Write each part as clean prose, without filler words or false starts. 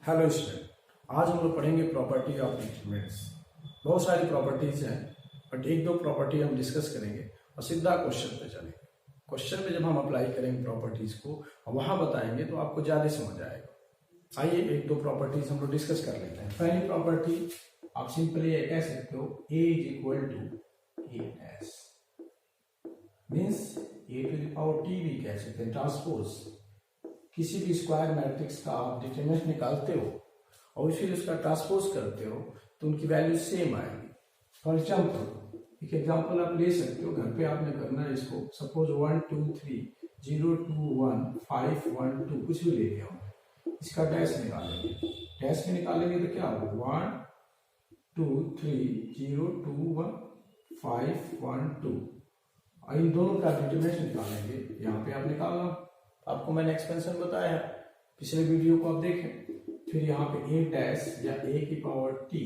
Hello student, आज हम लोग पढ़ेंगे प्रॉपर्टी ऑफ इंस्ट्रूमेंट्स। बहुत सारी प्रॉपर्टीज हैं, बट एक दो प्रॉपर्टी हम डिस्कस करेंगे और सीधा क्वेश्चन पे चलेंगे। क्वेश्चन में जब हम अप्लाई करेंगे प्रॉपर्टीज को और वहां बताएंगे तो आपको ज्यादा समझ आएगा। आइए एक दो प्रॉपर्टीज हम लोग डिस्कस कर लेते हैं। पहली प्रॉपर्टी आप सिंपली ये कह सकते हो, A is equal to A S, means A to the power T भी कह सकते हैं। ट्रांसपोज किसी भी स्क्वायर मैट्रिक्स का आप डिटरमिनेंट निकालते हो और फिर उसका ट्रांसपोज करते हो तो उनकी वैल्यू सेम आएगी। फॉर एग्जाम्पल एक एग्जाम्पल आप ले सकते हो, घर पे आपने करना है इसको। सपोज 1 2 3 0 2 1 5 1 2 कुछ भी ले लिया हो, इसका डैश निकालेंगे। डैश में निकालेंगे तो क्या होगा, 1 2 3 0 2 1 5 1 2। और इन दोनों का डिटरमिनेंट निकालेंगे। यहाँ पे आप निकालना, आपको मैंने एक्सपेंशन बताया पिछले वीडियो को आप देखें। फिर यहाँ पे ए डैश या ए की पावर टी,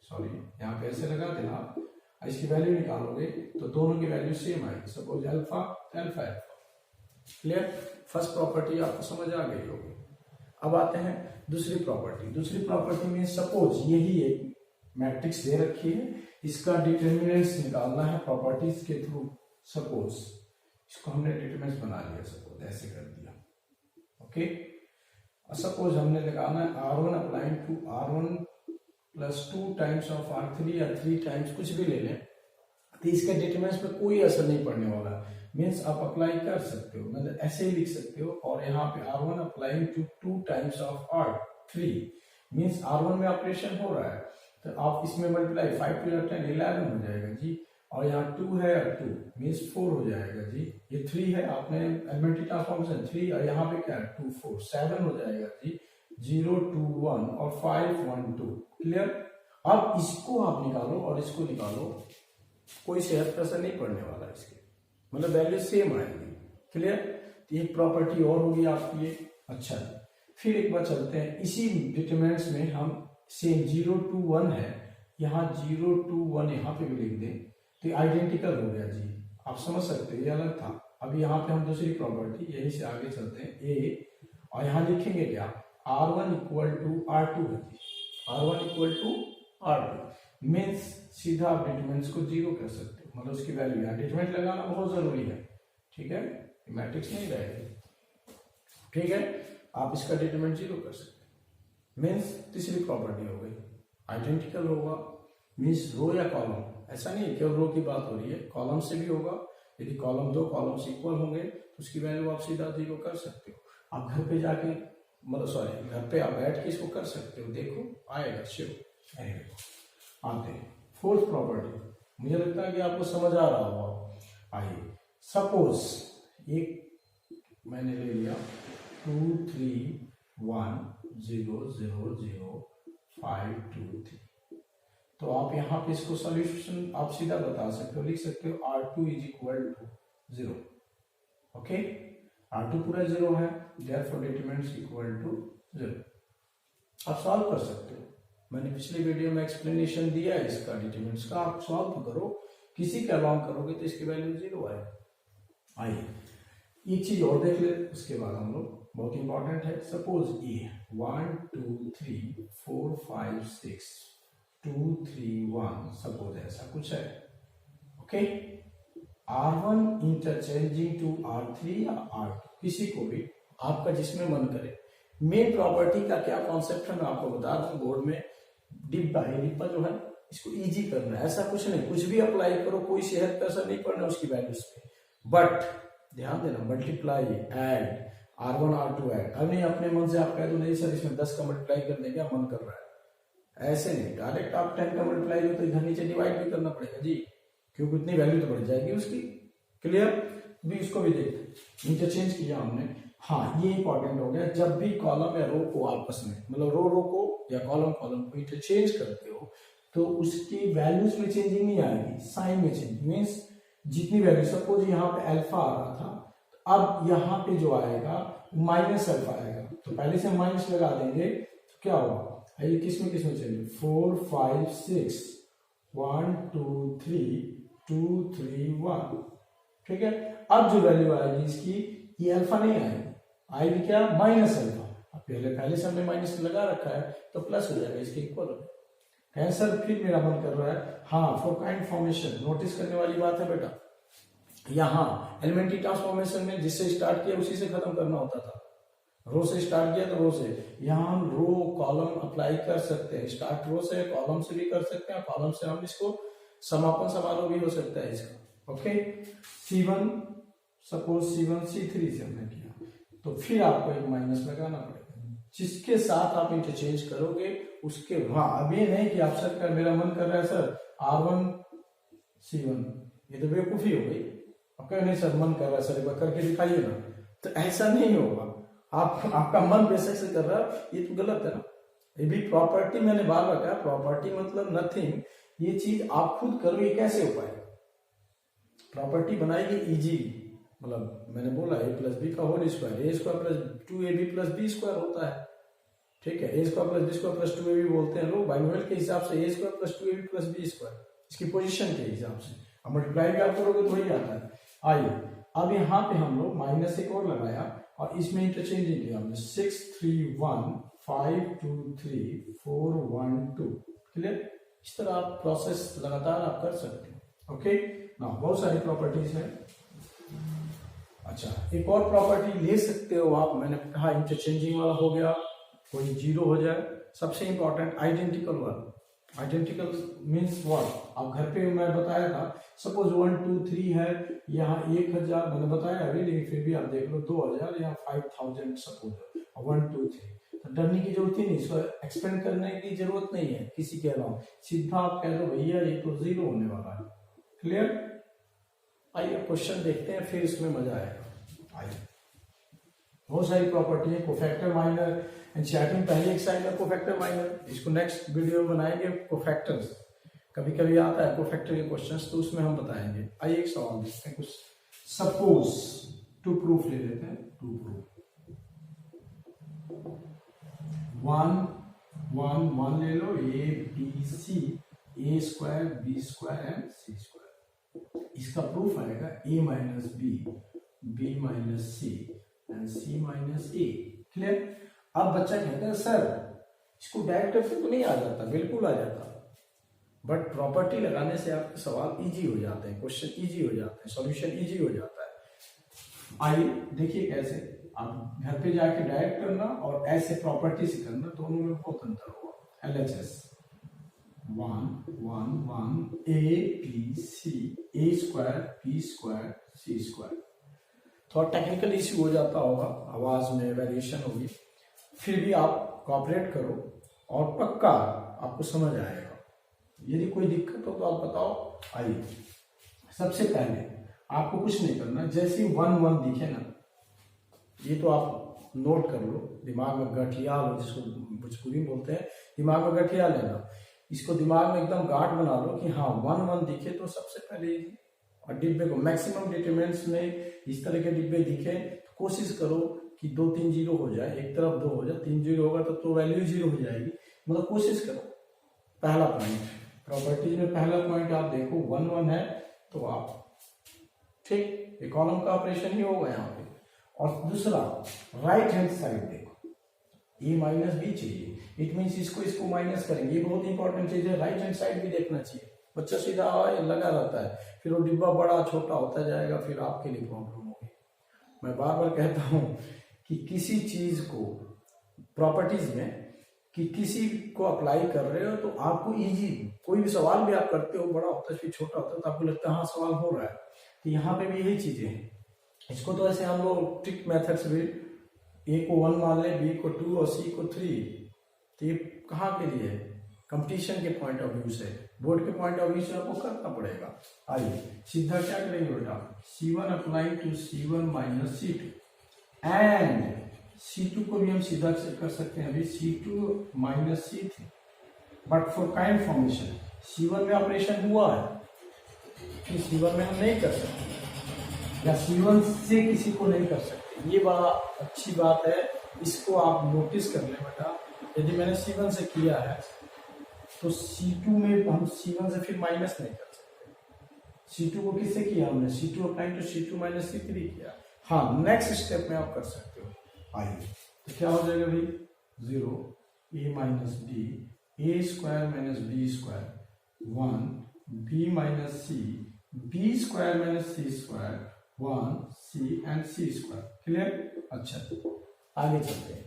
सॉरी यहाँ पे ऐसे लगा देना आप, इसकी वैल्यू निकालोगे तो दोनों की वैल्यू सेम आएगी। Suppose alpha alpha alpha. Clear? First property आपको समझ आ गई होगी। अब आते हैं दूसरी प्रॉपर्टी। दूसरी प्रॉपर्टी में सपोज यही एक मैट्रिक्स दे रखी है, इसका डिटरमिनेंट्स निकालना है प्रॉपर्टीज के थ्रू। सपोज इसको हमने डिटरमिनेंट्स बना लिया, सपोज ऐसे कर दिया। ओके, सपोज हमने लगाना है R1 applying to R1 plus 2 times of R3 या 3 टाइम्स, कुछ भी ले लें, तो इसके डिटरमिनेंट्स पे कोई असर नहीं पड़ने वाला। मीन्स आप अप्लाई कर सकते हो, मतलब ऐसे ही लिख सकते हो। और यहाँ पे R1 applying to 2 times of R3, means R1 में ऑपरेशन हो रहा है तो आप इसमें मल्टीप्लाई 5 टू 10 11 हो जाएगा जी। और यहाँ 2 है और 2 मीन्स 4 हो जाएगा जी। ये 3 है, आपने एलिमेंट्री ट्रांसफॉर्मेशन 3 और यहाँ पे क्या है 2 4 7 हो जाएगा जी। 0 2 1 और 5 1 2। क्लियर? अब इसको आप निकालो और इसको निकालो, कोई सेहत का असर नहीं पड़ने वाला इसके, मतलब वैल्यू सेम आएगी। क्लियर? तो ये प्रॉपर्टी और होगी आपकी ये। अच्छा, फिर एक बार चलते हैं इसी डिटरमिनेंट्स में हम सेम 0 2 1 है, यहाँ 0 2 1 यहाँ पे भी लिख दें तो आइडेंटिकल हो गया जी। आप समझ सकते हो ये अलग था। अब यहाँ पे हम दूसरी प्रॉपर्टी यही से आगे चलते हैं ए, और यहाँ लिखेंगे क्या, R1 इक्वल टू R2 है जी। R1 equal to R2 means सीधा आप डिटरमिनेंट्स को 0 कर सकते हो, मतलब उसकी वैल्यू। यहाँ डिटरमिनेंट लगाना बहुत जरूरी है, ठीक है, मैट्रिक्स नहीं रहेगी। ठीक है, आप इसका डिटरमिनेंट 0 कर सकते हो। मीन्स तीसरी प्रॉपर्टी हो गई, आइडेंटिकल होगा। मीन्स रो या कॉलम, ऐसा नहीं केवल रो की बात हो रही है, कॉलम से भी होगा। यदि कॉलम दो कॉलम्स इक्वल होंगे तो उसकी वैल्यू आप सीधा 0 कर सकते हो। आप घर पे जाके, मतलब सॉरी घर पे आप बैठ के इसको कर सकते हो, देखो आएगा श्योर आएगा। आते हैं फोर्थ प्रॉपर्टी, मुझे लगता है कि आपको समझ आ रहा होगा। आइए, सपोज एक मैंने ले लिया 2 3 1 0 0 0 5 2 3, तो आप यहाँ पे इसको सॉल्यूशन आप सीधा बता सकते हो, लिख सकते हो R2 is equal to 0। Okay, R2 पूरा 0 है, देयरफॉर डिटरमिनेंट्स इक्वल टू 0। आप सॉल्व कर सकते हो, मैंने पिछले वीडियो में एक्सप्लेनेशन दिया है इसका डिटरमिनेंट्स का। आप सॉल्व करो, किसी का अलाउंग करोगे तो इसकी वैल्यू 0 आएगा। आइए एक चीज और देख ले, उसके बाद हम लोग, बहुत इंपॉर्टेंट है। सपोज ए 1 2 3 4 5 6 2 3 1, सपोज ऐसा कुछ है। Okay, R1 interchanging to R3 या R2, किसी को भी आपका जिसमें मन करे। मेन प्रॉपर्टी का क्या कॉन्सेप्ट है मैं आपको बता दूं, बोर्ड में डिब्बा है, डिब्बा जो है इसको इजी करना है, ऐसा कुछ नहीं, कुछ भी अप्लाई करो, कोई सेहत का असर नहीं पड़ना उसकी वैल्यूज पे। बट ध्यान देना, multiply add R1 R2 add. अब नहीं अपने मन से आप कह दो नहीं सर इसमें 10 का मल्टीप्लाई करने का मन कर रहा है, ऐसे नहीं। डायरेक्ट आप 10 का मल्टीप्लाई हो तो इधर नीचे डिवाइड भी करना पड़ेगा जी, क्योंकि उतनी वैल्यू तो बढ़ जाएगी उसकी। क्लियर? भी इसको भी देखते, इंटरचेंज किया हमने। हाँ, ये इंपॉर्टेंट हो गया, जब भी कॉलम या रो को आपस में, मतलब रो रो को या कॉलम कॉलम को इंटरचेंज करते हो तो उसकी वैल्यूज में चेंजिंग नहीं आएगी, साइन में चेंज। मीन्स जितनी वैल्यू, सपोज यहाँ पे अल्फा आ रहा था, अब यहाँ पे जो आएगा माइनस अल्फा आएगा, तो पहले से माइनस लगा देंगे तो क्या होगा, ये किसमें चेंज, 4 5 6 1 2 3 2 3 1। ठीक है, अब जो वैल्यू आएगी इसकी, ये अल्फा नहीं आएगी, आएगी क्या, माइनस अल्फा। पहले से हमने माइनस लगा रखा है तो प्लस हो जाएगा, इसके इक्वल हो जाएगा। कैंसर फिर मेरा मन कर रहा है, हाँ फोरकाइंड फॉर्मेशन नोटिस करने वाली बात है बेटा। यहाँ एलिमेंट्री ट्रांसफॉर्मेशन में जिससे स्टार्ट किया उसी से खत्म करना होता था, रो से स्टार्ट किया तो रो से। यहाँ हम रो कॉलम अप्लाई कर सकते हैं, स्टार्ट रो से कॉलम से भी कर सकते हैं, कॉलम से हम इसको समापन समारोह भी हो सकता है इसका। Okay, C1 suppose C1 C3 से हमने किया तो फिर आपको एक माइनस लगाना पड़ेगा, जिसके साथ आप इंटरचेंज करोगे उसके। हाँ अब ये नहीं कि आप सर का मेरा मन कर रहा है सर R1 C1, ये तो बेवकूफी हो गई। ओके नहीं सर मन कर रहा है सर एक बार करके दिखाइए ना, तो ऐसा नहीं होगा। आपका मन बेशक से कर रहा है, ये तो गलत है ना। ये भी प्रॉपर्टी मैंने बार रखा है, प्रॉपर्टी मतलब नथिंग, ये चीज आप खुद करो, ये कैसे हो पाएगा। प्रॉपर्टी बनाएगी इजी, मतलब मैंने बोला a प्लस बी का whole square, A square plus 2ab plus B square होता है, ठीक है। A square plus B square plus 2ab बोलते हैं लोग, बाइनोमियल के हिसाब से A square plus 2ab plus B square, इसकी पोजीशन के हिसाब से। अब मल्टीप्लाई भी आप करोगे तो वही आता है। आइए अब यहाँ पे हम लोग माइनस एक और लगाया और इसमें इंटरचेंजिंग किया हमने, 6 3 1 5 2 3 4 1 2। क्लियर, इस तरह आप प्रोसेस लगातार आप कर सकते हैं। ओके ना, बहुत सारी प्रॉपर्टीज है। अच्छा एक और प्रॉपर्टी ले सकते हो आप, मैंने कहा इंटरचेंजिंग वाला हो गया, कोई जीरो हो जाए। सबसे इंपॉर्टेंट आइडेंटिकल वाला। आइडेंटिकल मीन्स व्हाट, आप घर पे मैं बताया था, सपोज 1 2 3 है, यहाँ 1000 मैंने बताया अभी, लेकिन फिर भी आप देख लो 2000 या 5000 सपोज 1 2 3, तो डरने की जरूरत ही नहीं, इसको एक्सपेंड करने की जरूरत नहीं है किसी के अलावा, सीधा आप कह दो भैया ये तो जीरो होने वाला है। क्लियर, आइए क्वेश्चन देखते हैं, फिर इसमें मजा आएगा। आइए बहुत सारी प्रॉपर्टी है, कोफैक्टर माइनर, एनसीईआरटी में पहले एक साइड में कोफैक्टर माइनर, इसको नेक्स्ट वीडियो में बनाएंगे। कोफैक्टर्स कभी कभी आता है कोफैक्टर के क्वेश्चंस, तो उसमें हम बताएंगे। आइए एक सवाल देखते हैं कुछ, सपोज टू प्रूफ ले लेते हैं, टू प्रूफ 1 1 1 ले लो, A B C, A square B square and C square. इसका प्रूफ आएगा a minus B, B minus C and C minus A. Clear, अब बच्चा कहता है सर इसको डायरेक्ट करके तो नहीं आ जाता, बिल्कुल आ जाता, बट प्रॉपर्टी लगाने से आपके सवाल इजी हो जाते हैं, क्वेश्चन इजी हो जाते हैं, सॉल्यूशन इजी हो जाता है। आइए देखिए कैसे, आप घर पे जाके डायरेक्ट करना और ऐसे प्रॉपर्टी से करना, दोनों में बहुत अंतर होगा। LHS 1 1 1 A B C, A square B square C square. थोड़ा टेक्निकल इश्यू हो जाता होगा, आवाज में वेरिएशन होगी, फिर भी आप कोऑपरेट करो और पक्का आपको समझ आएगा। यदि कोई दिक्कत हो तो आप बताओ। आइए सबसे पहले आपको कुछ नहीं करना, जैसे 1 1 दिखे ना, ये तो आप नोट कर लो, दिमाग में गठिया लो, जिसको भोजपुरी बोलते हैं, दिमाग में गठिया लेना, इसको दिमाग में एकदम गांठ बना लो कि हाँ 1 1 दिखे तो सबसे पहले, और डिब्बे को मैक्सिमम डिटरमिनेंट्स में इस तरह के डिब्बे दिखे तो कोशिश करो कि 2 3 जीरो हो जाए, एक तरफ 2 हो जाए, 3 जीरो होगा तो वैल्यू 0 हो जाएगी, मतलब कोशिश करो। पहला पॉइंट प्रॉपर्टीज में, पहला पॉइंट आप देखो 1 1 है तो आप ठीक, ये कॉलम का ऑपरेशन ही होगा यहाँ पे। और दूसरा राइट हैंड साइड देखो, ए माइनस बी चाहिए, इट मीन्स इसको माइनस करेंगे, ये बहुत इंपॉर्टेंट चीज है। राइट हैंड साइड भी देखना चाहिए, बच्चा सीधा लगा रहता है, फिर वो डिब्बा बड़ा छोटा होता जाएगा, फिर आपके लिए प्रॉब्लम होगी। मैं बार बार कहता हूं कि किसी चीज को प्रॉपर्टीज में कि किसी को अप्लाई कर रहे हो तो आपको इजी, कोई भी सवाल भी आप करते हो बड़ा होता है फिर छोटा होता है तो आपको लगता है हाँ सवाल हो रहा है, तो यहाँ पे भी यही चीजें हैं। इसको तो ऐसे हम लोग ट्रिक मेथड से भी, ए को 1 मान ले, बी को 2 और सी को 3, तो ये कहाँ के लिए है, कंपटीशन के पॉइंट ऑफ व्यू से, बोर्ड के पॉइंट ऑफ व्यू से आपको करना पड़ेगा। आइए सीधा क्या करेंगे बेटा, C1 apply to C1 minus C2 and C2 को भी हम सीधा कर सकते हैं अभी, C2 minus C3, but for kind formation C1 में ऑपरेशन हुआ है, फिर C1 में हम नहीं कर सकते, या C1 से किसी को नहीं कर सकते, ये बड़ा अच्छी बात है, इसको आप नोटिस कर लें बेटा। यदि मैंने C1 से किया है तो C2 में हम C1 से फिर माइनस नहीं कर सकते। C2 को किससे किया हमने, C2 apply to C2 minus C3 किया। हाँ नेक्स्ट स्टेप में आप कर सकते हो। आइए तो क्या हो जाएगा भाई, 0 a minus B, A square minus B square 1, B minus C, B square minus C square 1, C and C square. Clear? अच्छा, आगे चलते हैं।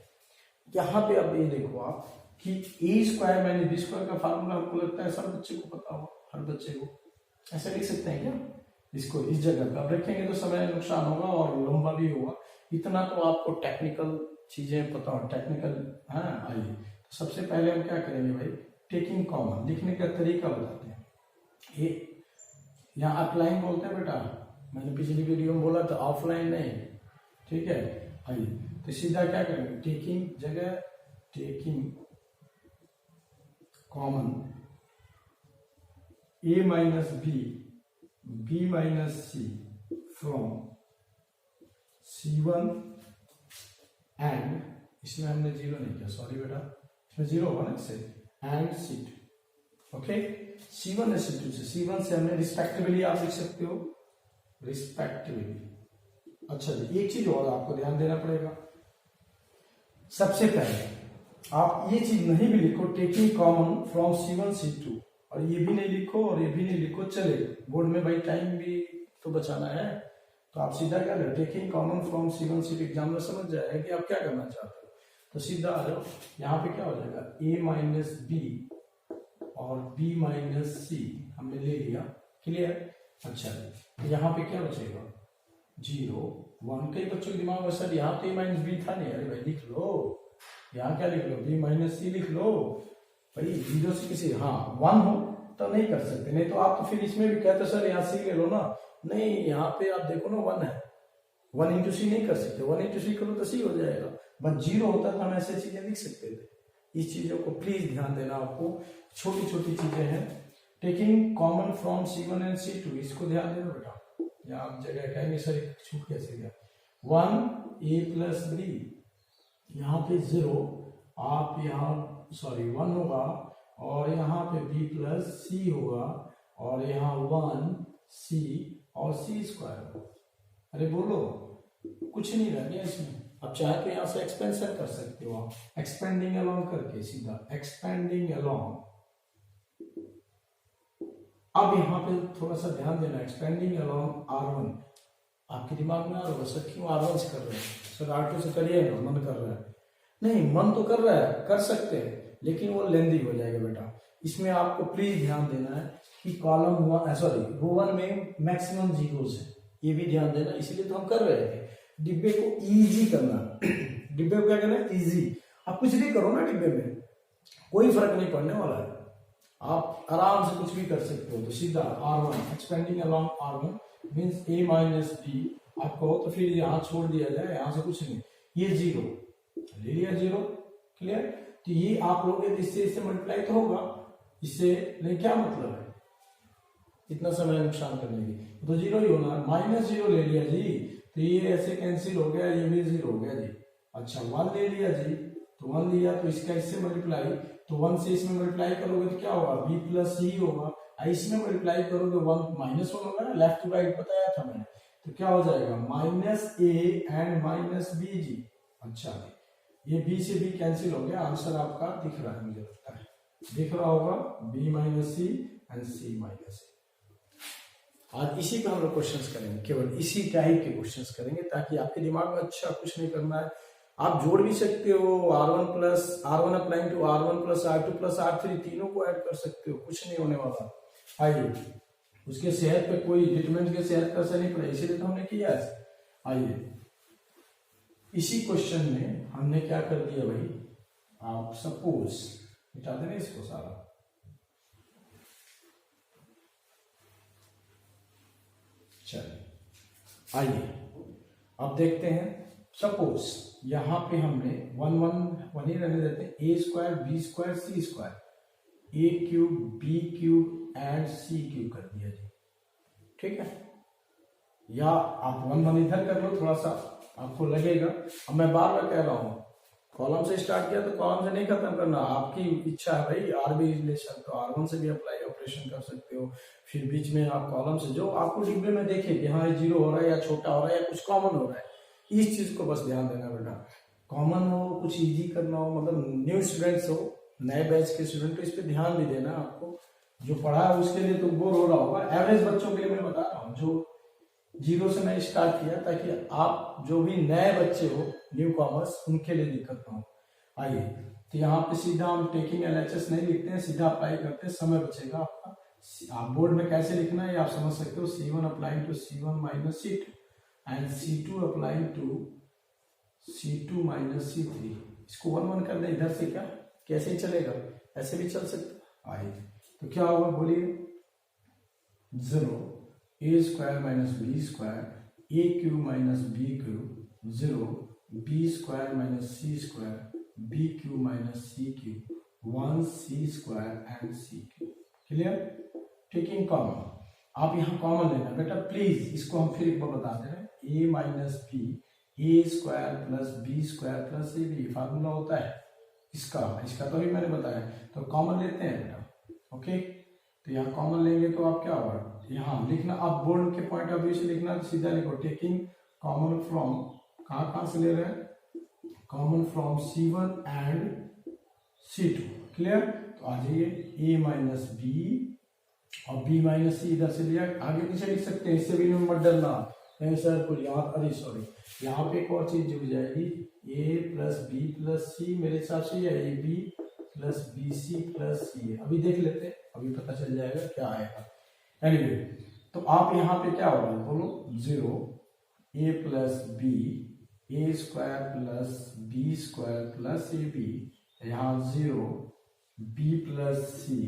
यहाँ पे अब ये देखो आप कि ए स्क्वायर माइनस बी स्क्वायर का फार्मूला आपको लगता है सब बच्चे को पता हो, हर बच्चे को ऐसे लिख सकते हैं क्या? इसको इस जगह पे अब रखेंगे तो समय नुकसान होगा और लंबा भी होगा। इतना तो आपको टेक्निकल चीजें पता हो, टेक्निकल। हाँ, आइए तो सबसे पहले हम क्या करेंगे भाई, टेकिंग कॉमन लिखने का तरीका बताते हैं। ये यहाँ अपलाइन बोलते हैं बेटा, मैंने पिछली वीडियो में बोला था ऑफलाइन नहीं, ठीक है। आइए तो सीधा क्या करेंगे, टेकिंग जगह taking common a minus B minus C from C1 and, इसमें हमने जीरो नहीं किया, सॉरी बेटा, इसमें जीरो होगा ना इससे, एंड C2। ओके, C1 से C2 से, C1 से हमने रिस्पेक्टिवली आप लिख सकते हो, रिस्पेक्टिवली। अच्छा जी, एक चीज और आपको ध्यान देना पड़ेगा। सबसे पहले आप ये चीज नहीं भी लिखो, taking common from C1 C2, और ये भी नहीं लिखो और ये भी नहीं लिखो, चले बोर्ड में भाई टाइम भी तो बचाना है। तो आप सीधा क्या करो, taking common from C1 C2, exam में समझ जाएगा कि आप क्या करना चाहते हो। तो सीधा आ जाओ, यहाँ पे क्या हो जाएगा, a माइनस बी और b माइनस सी हमने ले लिया। क्लियर? अच्छा, यहाँ पे क्या बचेगा, 0 1। कई बच्चों के दिमाग में सर यहाँ तो a माइनस बी था नहीं, अरे भाई लिख लो, यहाँ क्या लिख लो, b माइनस सी लिख लो भाई। 0 से किसी, हाँ 1 हो तो नहीं कर सकते, नहीं तो आप तो फिर इसमें भी कहते सर यहाँ सी ले लो ना, नहीं यहाँ पे आप देखो ना 1 है, 1 इंटू सी नहीं कर सकते, 1 इंटू सी करो तो सी हो जाएगा, बस 0 होता तो हम ऐसे चीजें लिख सकते थे। इस चीजों को प्लीज ध्यान देना, आपको छोटी छोटी चीजें हैं। Taking common from C1 and C2, इसको ध्यान देना बेटा। यहाँ आप जगह कहेंगे सर छूट कैसे गया, 1 a प्लस बी, यहाँ पे 0, आप यहाँ सॉरी 1 होगा, और यहाँ पे b प्लस सी होगा, और यहाँ 1 c और c स्क्वायर। अरे बोलो, कुछ नहीं रह गया इसमें। अब चाहे तो यहाँ से एक्सपेंशन कर सकते हो आप, एक्सपेंडिंग अलोंग करके, सीधा एक्सपेंडिंग अलोंग। अब यहाँ पे थोड़ा सा ध्यान देना, एक्सपेंडिंग अलोंग R1। आपके दिमाग में आ रहा होगा सर क्यों R1 से कर रहे हैं, सर R2 से करिए ना, मन कर रहा है। नहीं, मन तो कर रहा है, कर सकते हैं, लेकिन वो लेंदी हो जाएगा बेटा। इसमें आपको प्लीज ध्यान देना है कि कॉलम रो 1 में मैक्सिमम जीरोस है, ये भी ध्यान देना, इसलिए तो हम कर रहे थे। डिब्बे को इजी करना, डिब्बे को क्या करना है, इजी। आप कुछ भी करो ना डिब्बे में, कोई फर्क नहीं पड़ने वाला है, आप आराम से कुछ भी कर सकते हो। तो सीधा R1, expanding along R1 means a minus B. आपको तो फिर यहाँ छोड़ दिया जाए, यहाँ से कुछ नहीं, ये 0 ले लिया, 0। क्लियर? तो ये आप लोग इससे मल्टीप्लाई तो होगा, इससे नहीं, क्या मतलब है इतना समय नुकसान करने की, तो 0 ही होना है। -0 ले लिया जी, तो ये ऐसे कैंसिल हो गया, ये भी 0 हो गया जी। अच्छा 1 ले लिया जी, तो 1 लिया तो इसका इससे मल्टीप्लाई, तो 1 से इसमें मल्टीप्लाई करोगे तो क्या होगा, b प्लस सी होगा, इसमें मल्टीप्लाई करोगे 1 -1 होगा ना, लेफ्ट टू राइट बताया था मैंने, तो क्या हो जाएगा -a एंड -b जी। अच्छा ये b से b कैंसिल हो गया, आंसर आपका दिख रहा है, मुझे लगता है दिख रहा होगा, b minus C and c minus C. आज इसी पे हम लोग क्वेश्चंस करेंगे, केवल इसी टाइप के क्वेश्चंस करेंगे, ताकि आपके दिमाग में अच्छा कुछ नहीं करना है। आप जोड़ भी सकते हो, R1 applying to R1 plus R2 plus R3, तीनों को ऐड कर सकते हो, कुछ नहीं होने वाला। आइए, उसके सेहत पे कोई डिटरमिनेंट के सेहत पर असर नहीं पड़ा, इसीलिए तो हमने किया है। आइए, इसी क्वेश्चन में हमने क्या कर दिया भाई, आप सपोज मिटा देना इसको सारा, चलिए आइए अब देखते हैं। सपोज यहां पे हमने 1 ही रहने देते हैं, a square b square c square, a cube b cube and c cube कर दिया जी, ठीक है। या आप 1 इधर कर लो, थोड़ा सा आपको लगेगा। अब मैं बार बार कह रहा हूं, कॉलम से स्टार्ट किया तो कॉलम से नहीं खत्म करना, आपकी इच्छा है भाई, आरबी रिलेशन तो R1 से भी अप्लाई ऑपरेशन कर सकते हो, फिर बीच में आप कॉलम से जो आपको डिब्बे में देखे कि हाँ 0 हो रहा है या छोटा हो रहा है या कुछ कॉमन हो रहा है, इस चीज को बस ध्यान देना बेटा। कॉमन हो, कुछ इजी करना हो, मतलब न्यू स्टूडेंट्स हो, नए बैच के स्टूडेंट, तो इस पे ध्यान भी देना आपको। जो पढ़ा है उसके लिए तो बोर हो रहा होगा, एवरेज बच्चों के लिए मैं बता रहा हूँ जो जीरो से मैंने स्टार्ट किया, ताकि आप जो भी नए बच्चे हो न्यू कॉमर्स, उनके लिए दिक्कत ना हो। आइए, तो यहाँ पे सीधा हम टेकिंग एलएचएस नहीं लिखते हैं, सीधा अप्लाई करते हैं, समय बचेगा आपका। आप बोर्ड में कैसे लिखना है ये आप समझ सकते हो। C1 applying to C1 minus C2 and C2 applying to C2 minus C3। इसको 1 1 कर दें इधर से, क्या कैसे चलेगा, ऐसे भी चल सकता। आइए, तो क्या होगा बोलिए, 0 a square minus B square A cube minus B cube, 0 b square minus C square B cube minus C cube, 1 c square and C cube. Clear? Taking common, आप यहाँ कॉमन लेना बेटा प्लीज। इसको हम फिर एक बार बता दे रहे हैं, a minus B A square plus B square plus A B formula होता है इसका तो अभी मैंने बताया। तो कॉमन लेते हैं बेटा, ओके। तो यहाँ कॉमन लेंगे तो आप क्या होगा, यहाँ लिखना आप बोर्ड के पॉइंट ऑफ व्यू से लिखना, तो सीधा लिखो टेकिंग कॉमन फ्रॉम, कहाँ से ले रहे हैं, common from C1 and C2। Clear? तो आ जाइए, a माइनस बी और b माइनस सी इधर से लिया, आगे पीछे लिख सकते हैं, इससे भी मत डरना। नहीं सर कुछ यहाँ, अरे सॉरी, यहाँ पे एक और चीज जुड़ जाएगी, a plus B plus C, मेरे हिसाब से ये A B plus B C plus C. अभी देख लेते हैं, अभी पता चल जाएगा क्या आएगा। एनीवे, तो आप यहाँ पे क्या होगा बोलो, 0 a plus B A square plus B square plus A B, यहाँ 0 b प्लस सी,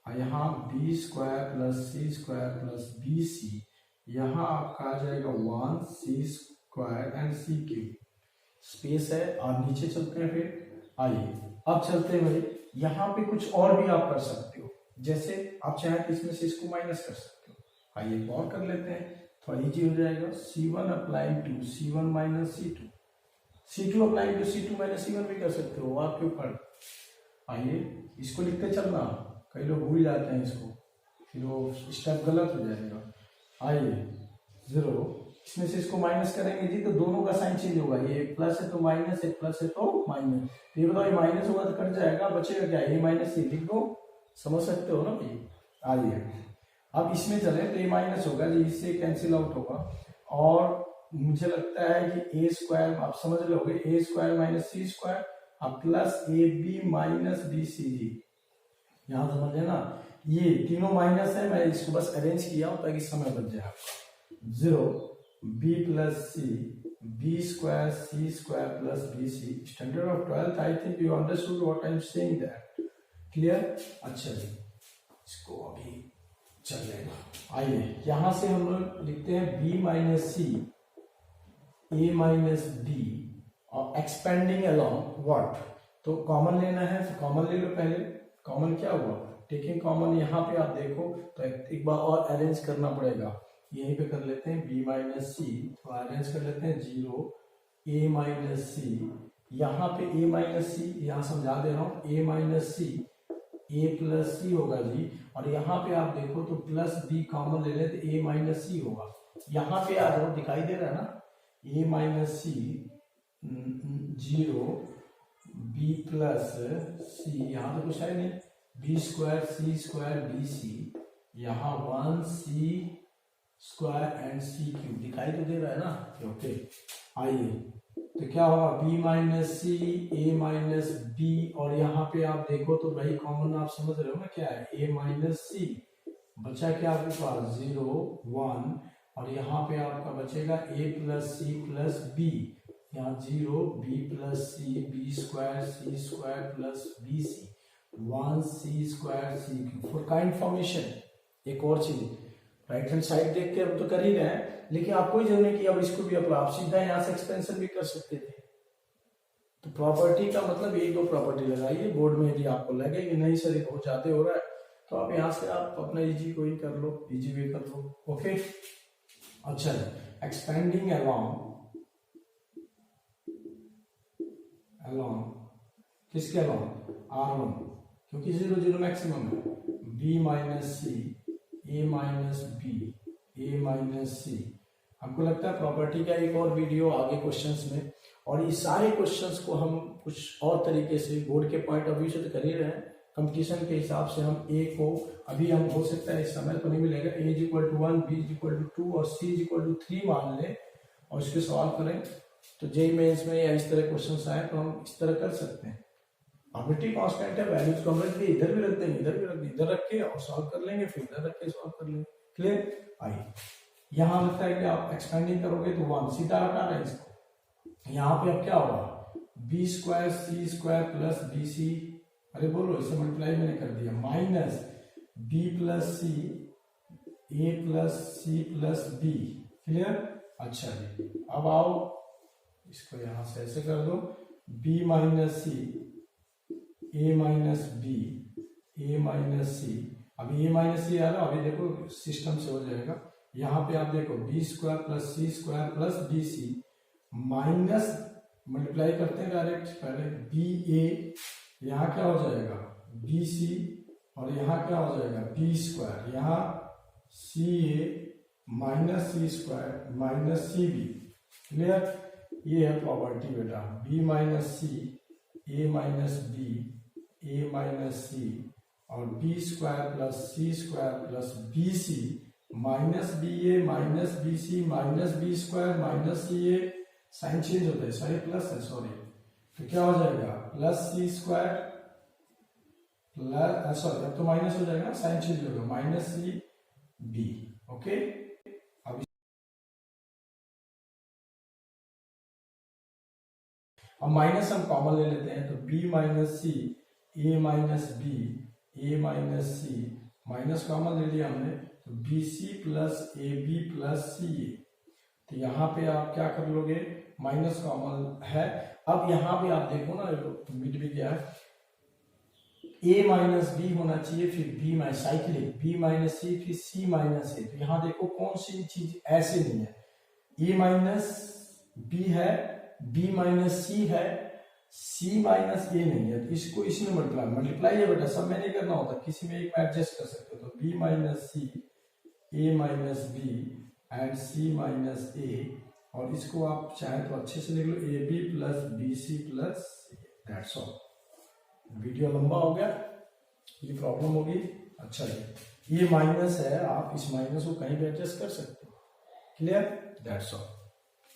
यहाँ B square plus C square plus B C, यहाँ आपका आ जाएगा 1 C square and C cube. Space है, और नीचे चलते हैं फिर। आइए अब चलते हैं भाई, यहाँ पे कुछ और भी आप कर सकते हो, जैसे आप चाहे तो इसमें से इसको माइनस कर सकते हो। आइए और कर लेते हैं, थोड़ा इजी हो जाएगा। C1 applying to C1 minus C2, C2 applying to C2 minus C1 भी कर सकते हो, आपके ऊपर। आइए इसको लिखते चलना, कई लोग भूल जाते हैं इसको, फिर वो स्टेप गलत हो जाएगा। आइए 0, इसमें से इसको माइनस करेंगे जी, तो दोनों का साइन चेंज होगा, ये एक प्लस है तो माइनस, एक प्लस है तो माइनस। ये बताओ, ये माइनस होगा तो कट जाएगा, बचेगा क्या, ये माइनस सी लिख दो, समझ सकते हो ना भाई। आइए अब इसमें चले तो ये माइनस होगा जी, इससे कैंसिल आउट होगा, और मुझे लगता है कि ए स्क्वायर आप समझ लोगे, A square minus C square अब plus A B minus B C जी। यहाँ समझ लेना, ये तीनों माइनस है, मैं इसको बस अरेंज किया हूं ताकि समय बच जाए आपका। 0 b plus C B square C square plus B C. Standard of 12th, I think you understood what I am saying that. Clear? अच्छा जी, इसको अभी चलेगा। आइए यहां से हम लोग लिखते हैं b minus C a minus D और एक्सपेंडिंग अलोंग व्हाट। तो कॉमन लेना है, तो कॉमन ले लो पहले। कॉमन क्या हुआ, टेकिंग कॉमन, यहाँ पे आप देखो तो एक बार और अरेंज करना पड़ेगा, यहीं पे कर लेते हैं b माइनस सी, तो अरेंज कर लेते हैं 0 a माइनस सी, यहाँ पे a माइनस सी, यहाँ समझा दे रहा हूँ, a minus C a plus C होगा जी, और यहाँ पे आप देखो तो प्लस b कॉमन ले लें तो a माइनस सी होगा। यहाँ पे आ जाओ, दिखाई दे रहा है ना, a minus C 0 b plus C, यहाँ तो कुछ है नहीं, B square C square B C, यहाँ 1 C square and C cube, दिखाई तो दे रहा है ना। ओके आइए, तो क्या होगा, b minus C a minus B, और यहाँ पे आप देखो तो भाई कॉमन आप समझ रहे हो ना क्या है, a माइनस सी, बचा क्या आपके पास 0 1, और यहाँ पे आपका बचेगा a plus C plus B, यहाँ 0 b plus C B square C square plus B C, 1 C square C cube. For kind formation एक और चीज, राइट हैंड साइड देख के अब तो कर ही रहे हैं, लेकिन आपको ही जरूरत कि अब इसको भी आप सीधा यहाँ से एक्सपेंशन भी कर सकते थे। तो प्रॉपर्टी का मतलब एक दो प्रॉपर्टी लगाइए बोर्ड में, यदि आपको लगे कि नहीं सर बहुत ज्यादा हो रहा है, तो आप यहाँ से आप अपना इजी को ही कर लो, इजी वे कर लो। ओके अच्छा, एक्सपेंडिंग अलोंग किसके अलोंग, R1, क्योंकि 0 0 मैक्सिमम है, b minus C a minus B a minus C. हमको लगता है प्रॉपर्टी का एक और वीडियो आगे क्वेश्चंस में और ये सारे क्वेश्चंस को हम कुछ और तरीके से बोर्ड के पॉइंट ऑफ व्यू से तो कर ही रहे हैं, कंपटीशन के हिसाब से हम ए को अभी हम हो सकता है इस समय तो नहीं मिलेगा, A is equal to 1, B is equal to 2 और सी इज इक्वल टू 3 मान लें और इसके सॉल्व करें तो जेईई मेंस में या इस तरह क्वेश्चन आए तो हम इस तरह कर सकते हैं। आर्बिट्री कांस्टेंट है, वैल्यूज को हम रख दिए, इधर भी रख देंगे, इधर भी रख दिए, इधर रख के और सॉल्व कर लेंगे, फिर इधर रख के सॉल्व कर लेंगे। क्लियर? आइए यहाँ लगता है कि आप एक्सपेंडिंग करोगे तो 1 सीधा हटाना है इसको, यहाँ पे अब क्या होगा B square C square plus B C, अरे बोलो इसे मल्टीप्लाई मैंने कर दिया, minus B plus C A plus C plus B. Clear? अच्छा जी, अब आओ इसको यहां से ऐसे कर दो, b minus C A minus B A minus सी। अभी ए माइनस सी आ रहा, अभी देखो सिस्टम से हो जाएगा। यहाँ पे आप देखो B square plus C square plus B C minus multiply करते हैं डायरेक्ट, पहले बी ए, यहाँ क्या हो जाएगा बी सी और यहाँ क्या हो जाएगा बी स्क्वायर, यहाँ C A minus C square minus C B. Clear? ये है प्रॉपर्टी बेटा, B minus C A minus B A minus C और B square plus C square plus B C minus B A minus B C minus B square minus C A, sign change होता है, sorry plus है, sorry, तो क्या हो जाएगा plus C square plus, sorry अब तो माइनस हो जाएगा, साइन चेंज होगा, माइनस सी बी। ओके, अब माइनस हम कॉमन ले लेते हैं तो b minus C A minus B A minus C, minus common ले लिया हमने तो B C plus A B plus C A. तो यहाँ पे आप क्या कर लोगे, माइनस कॉमन है। अब यहाँ पे आप देखो ना मिड भी क्या है, a माइनस बी होना चाहिए, फिर b minus cyclic b minus C फिर c माइनस ए। तो यहाँ देखो कौन सी चीज ऐसे नहीं है, a माइनस बी है, b माइनस सी है, c माइनस ए नहीं है, तो इसको इसमें मल्टीप्लाई है बेटा, सब में नहीं करना होता, किसी में एक में एडजस्ट कर सकते हो। तो b minus C a minus B and c minus A, और इसको आप चाहे तो अच्छे से लिख लो A B plus B C plus, that's all. Video लंबा हो गया, ये प्रॉब्लम होगी। अच्छा जी, ये माइनस है, आप इस माइनस को कहीं भी एडजस्ट कर सकते हो। क्लियर? That's all.